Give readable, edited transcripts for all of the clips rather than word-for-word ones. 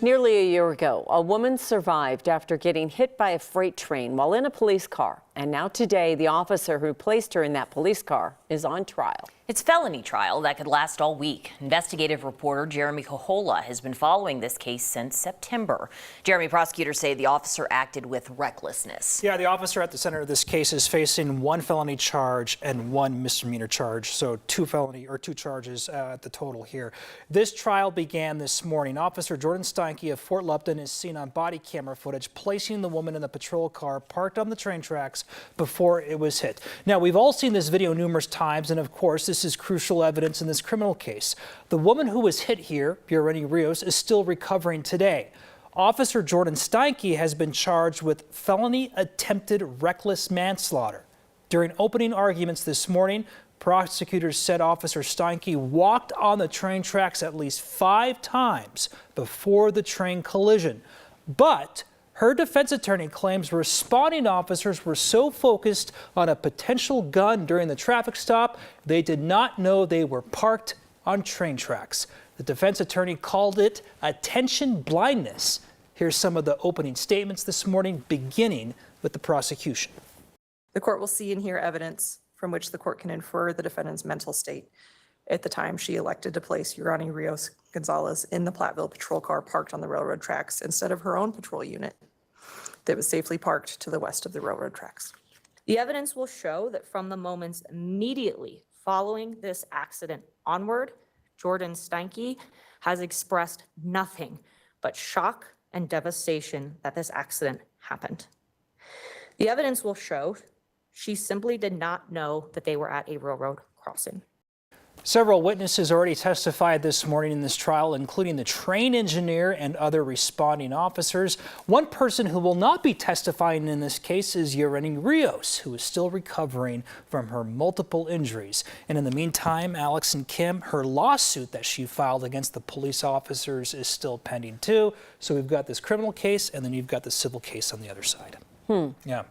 Nearly a year ago, a woman survived after getting hit by a freight train while in a police car. And now today, the officer who placed her in that police car is on trial. It's a felony trial that could last all week. Investigative reporter Jeremy Kohola has been following this case since September. Jeremy, prosecutors say the officer acted with recklessness. Yeah, the officer at the center of this case is facing one felony charge and one misdemeanor charge. So two charges at the total here. This trial began this morning. Officer Jordan Steinke of Fort Lupton is seen on body camera footage placing the woman in the patrol car parked on the train tracks before it was hit. Now, we've all seen this video numerous times, and of course, this is crucial evidence in this criminal case. The woman who was hit here, Yoreni Rios, is still recovering today. Officer Jordan Steinke has been charged with felony attempted reckless manslaughter. During opening arguments this morning, prosecutors said Officer Steinke walked on the train tracks at least 5 times before the train collision. But her defense attorney claims responding officers were so focused on a potential gun during the traffic stop, they did not know they were parked on train tracks. The defense attorney called it attention blindness. Here's some of the opening statements this morning, beginning with the prosecution. The court will see and hear evidence from which the court can infer the defendant's mental state at the time she elected to place Yoreni Rios Gonzalez in the Platteville patrol car parked on the railroad tracks instead of her own patrol unit that was safely parked to the west of the railroad tracks. The evidence will show that from the moments immediately following this accident onward, Jordan Steinke has expressed nothing but shock and devastation that this accident happened. The evidence will show she simply did not know that they were at a railroad crossing. Several witnesses already testified this morning in this trial, including the train engineer and other responding officers. One person who will not be testifying in this case is Yoreni Rios, who is still recovering from her multiple injuries. And in the meantime, Alex and Kim, her lawsuit that she filed against the police officers is still pending too. So we've got this criminal case, and then you've got the civil case on the other side. Yeah.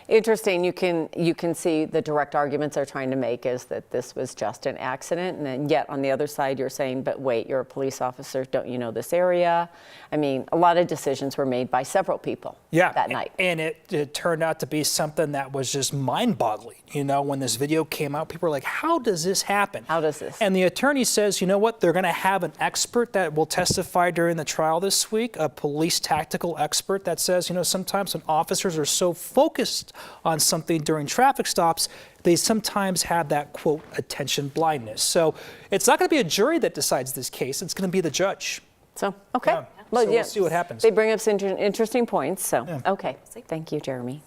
Interesting. You can see the direct arguments they're trying to make is that this was just an accident, and then yet on the other side you're saying, but wait, you're a police officer, don't you know this area? I mean, a lot of decisions were made by several people that night. And it turned out to be something that was just mind-boggling. You know, when this video came out, people were like, how does this happen? How does this? And the attorney says, you know what, they're going to have an expert that will testify during the trial this week, a police tactical expert that says, you know, sometimes when officers are so focused on something during traffic stops, they sometimes have that, quote, attention blindness. So it's not going to be a jury that decides this case. It's going to be the judge. So, okay. Yeah. Well, so we'll see what happens. They bring up some interesting points. So, okay. Thank you, Jeremy.